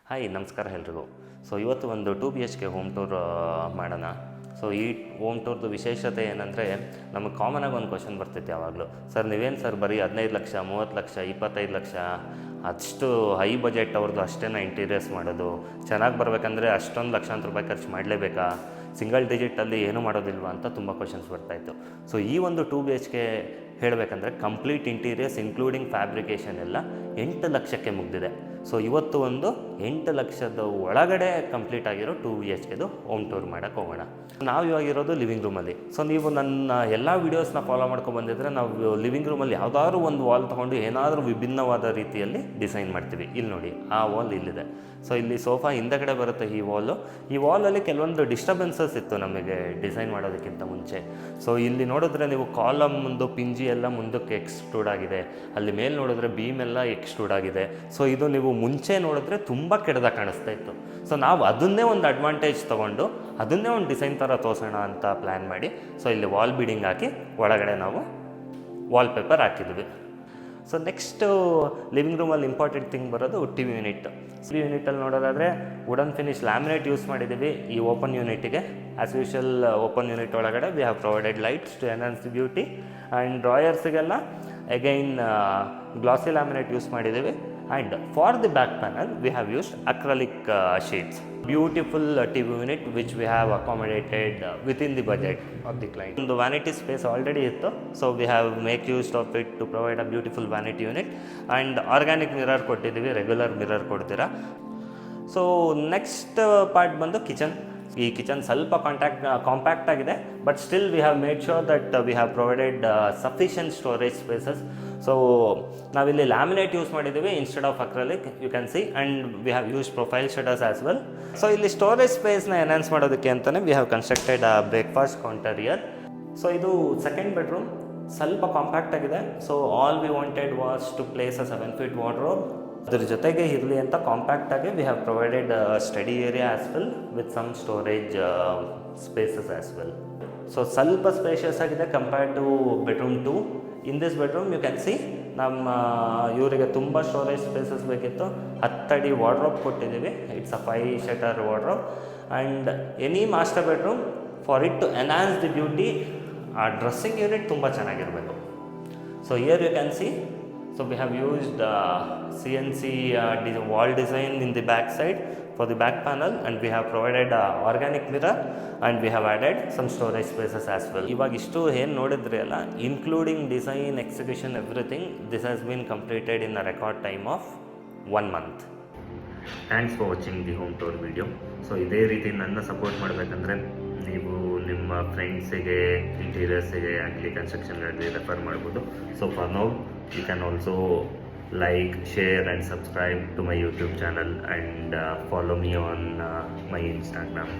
Hi ನಮಸ್ಕಾರ ಎಲ್ರಿಗೂ. ಇವತ್ತು ಒಂದು 2 BHK ಹೋಮ್ ಟೂರ್ ಮಾಡೋಣ. ಈ ಹೋಮ್ ಟೂರ್ದು ವಿಶೇಷತೆ ಏನಂದರೆ, ನಮಗೆ ಕಾಮನಾಗಿ ಒಂದು ಕ್ವಶನ್ ಬರ್ತಿತ್ತು ಯಾವಾಗಲೂ, ಸರ್ ನೀವೇನು ಸರ್ ಬರೀ 15 ಲಕ್ಷ 30 ಲಕ್ಷ 25 ಲಕ್ಷ ಅಷ್ಟು ಹೈ ಬಜೆಟ್ ಅವ್ರದ್ದು ಅಷ್ಟೇನ ಇಂಟೀರಿಯರ್ಸ್ ಮಾಡೋದು, ಚೆನ್ನಾಗಿ ಬರಬೇಕಂದ್ರೆ ಅಷ್ಟೊಂದು ಲಕ್ಷಾಂತರ ರೂಪಾಯಿ ಖರ್ಚು ಮಾಡಲೇಬೇಕಾ, ಸಿಂಗಲ್ ಡಿಜಿಟಲ್ಲಿ ಏನೂ ಮಾಡೋದಿಲ್ವಾ ಅಂತ ತುಂಬ ಕ್ವಶನ್ಸ್ ಬರ್ತಾಯಿತ್ತು. ಈ ಒಂದು 2 BHK ಹೇಳಬೇಕಂದ್ರೆ ಕಂಪ್ಲೀಟ್ ಇಂಟೀರಿಯರ್ಸ್ ಇನ್ಕ್ಲೂಡಿಂಗ್ ಫ್ಯಾಬ್ರಿಕೇಷನ್ ಎಲ್ಲ 8 ಲಕ್ಷಕ್ಕೆ ಮುಗಿದಿದೆ. ಇವತ್ತು ಒಂದು 8 ಲಕ್ಷದ ಒಳಗಡೆ ಕಂಪ್ಲೀಟ್ ಆಗಿರೋ 2 BHKದು ಹೋಮ್ ಟೂರ್ ಮಾಡೋಕ್ಕೆ ಹೋಗೋಣ. ನಾವು ಇವಾಗಿರೋದು ಲಿವಿಂಗ್ ರೂಮಲ್ಲಿ. ನೀವು ನನ್ನ ಎಲ್ಲ ವೀಡಿಯೋಸ್ನ ಫಾಲೋ ಮಾಡ್ಕೊಂಡು ಬಂದಿದ್ರೆ, ನಾವು ಲಿವಿಂಗ್ ರೂಮಲ್ಲಿ ಯಾವುದಾದ್ರೂ ಒಂದು ವಾಲ್ ತೊಗೊಂಡು ಏನಾದರೂ ವಿಭಿನ್ನವಾದ ರೀತಿಯಲ್ಲಿ ಡಿಸೈನ್ ಮಾಡ್ತೀವಿ. ಇಲ್ಲಿ ನೋಡಿ, ಆ ವಾಲ್ ಇಲ್ಲಿದೆ. ಇಲ್ಲಿ ಸೋಫಾ ಹಿಂದೆಗಡೆ ಬರುತ್ತೆ ಈ ವಾಲಲ್ಲಿ ಕೆಲವೊಂದು ಡಿಸ್ಟರ್ಬೆನ್ಸಸ್ ಇತ್ತು ನಮಗೆ ಡಿಸೈನ್ ಮಾಡೋದಕ್ಕಿಂತ ಮುಂಚೆ. ಇಲ್ಲಿ ನೋಡಿದ್ರೆ ನೀವು ಕಾಲಮ್ ಮುಂದೆ ಪಿಂಜಿ ಎಲ್ಲ ಮುಂದಕ್ಕೆ ಎಕ್ಸ್ಟ್ರೂಡ್ ಆಗಿದೆ, ಅಲ್ಲಿ ಮೇಲೆ ನೋಡಿದ್ರೆ ಬೀಮ್ ಎಲ್ಲ ಎಕ್ಸ್ಟ್ರೂಡ್ ಆಗಿದೆ. ಇದು ನೀವು ಮುಂಚೆ ನೋಡಿದ್ರೆ ತುಂಬ ಕೆಟ್ಟದಾಗಿ ಕಾಣಿಸ್ತಾ ಇತ್ತು. ನಾವು ಅದನ್ನೇ ಒಂದು ಅಡ್ವಾಂಟೇಜ್ ತೊಗೊಂಡು ಅದನ್ನೇ ಒಂದು ಡಿಸೈನ್ ಥರ ತೋರಿಸೋಣ ಅಂತ ಪ್ಲ್ಯಾನ್ ಮಾಡಿ ಇಲ್ಲಿ ವಾಲ್ ಬೀಡಿಂಗ್ ಹಾಕಿ ಒಳಗಡೆ ನಾವು ವಾಲ್ ಪೇಪರ್ ಹಾಕಿದ್ವಿ. ನೆಕ್ಸ್ಟು ಲಿವಿಂಗ್ ರೂಮಲ್ಲಿ ಇಂಪಾರ್ಟೆಂಟ್ ಥಿಂಗ್ ಬರೋದು TV ಯೂನಿಟ್. ಯೂನಿಟಲ್ಲಿ ನೋಡೋದಾದರೆ ವುಡನ್ ಫಿನಿಶ್ ಲ್ಯಾಮಿನೇಟ್ ಯೂಸ್ ಮಾಡಿದ್ದೀವಿ ಈ ಓಪನ್ ಯೂನಿಟಿಗೆ. ಆ್ಯಸ್ ಯೂಶುವಲ್ ಓಪನ್ ಯೂನಿಟ್ ಒಳಗಡೆ we have provided lights to enhance the beauty. And ಡ್ರಾಯರ್ಸಿಗೆಲ್ಲ ಅಗೈನ್ ಗ್ಲಾಸಿ ಲ್ಯಾಮಿನೇಟ್ ಯೂಸ್ ಮಾಡಿದ್ದೀವಿ. And for the back panel we have used acrylic sheets. Beautiful TV unit which we have accommodated within the budget of the client. The vanity space already ittu, so we have make use of it to provide a beautiful vanity unit. And organic mirror ಕೊಟ್ಟಿದ್ದೀವಿ, regular mirror ಕೊಡ್ತೀರಾ. Next part ಬಂದು kitchen. ಈ kitchen ಸ್ವಲ್ಪ compact ಆಗಿದೆ, but still we have made sure that we have provided sufficient storage spaces. ನಾವಿಲ್ಲಿ laminate use ಮಾಡಿದ್ದೀವಿ instead of acrylic, you can see. And we have use profile shutters as well. ಇಲ್ಲಿ storage ಸ್ಪೇಸ್ನ enhance ಮಾಡೋದಕ್ಕೆ ಅಂತಲೇ we have constructed a breakfast counter here. ಇದು second bedroom, ಸ್ವಲ್ಪ compact ಆಗಿದೆ. All we wanted was to place a 7 feet wardrobe. ಅದ್ರ ಜೊತೆಗೆ ಇರಲಿ ಅಂತ ಕಾಂಪ್ಯಾಕ್ಟಾಗಿ we have provided study area as well with some storage spaces as well. ಸ್ವಲ್ಪ spacious ಆಗಿದೆ compared to bedroom 2. In this bedroom you can see ನಮ್ಮ ಇವರಿಗೆ ತುಂಬ ಸ್ಟೋರೇಜ್ ಸ್ಪೇಸಸ್ ಬೇಕಿತ್ತು. 10 ಅಡಿ ವಾರ್ಡ್ರೋಬ್ ಕೊಟ್ಟಿದ್ದೀವಿ. It's a 5 shutter wardrobe. And any master bedroom for it to enhance the beauty, ಆ dressing unit ತುಂಬ ಚೆನ್ನಾಗಿರಬೇಕು. Here you can see, we have used CNC wall design in the back side for the back panel, and we have provided organic mirror, and we have added some storage spaces as well. ಇವಾಗ ಇಷ್ಟು ಏನು ನೋಡಿದ್ರಿ ಅಲ್ಲ, including design, execution, everything, this has been completed in a record time of 1 month. Thanks for watching the home tour video. ಇದೇ ರೀತಿ ನನ್ನ support ಮಾಡಬೇಕಂದ್ರೆ ನೀವು ನಿಮ್ಮ ಫ್ರೆಂಡ್ಸಿಗೆ, ಇಂಟೀರಿಯರ್ಸಿಗೆ ಆಗಲಿ, ಕನ್ಸ್ಟ್ರಕ್ಷನ್ಗಾಗಲಿ ರೆಫರ್ ಮಾಡ್ಬೋದು. For now you can also like, share and subscribe to my YouTube channel, and follow me on my Instagram.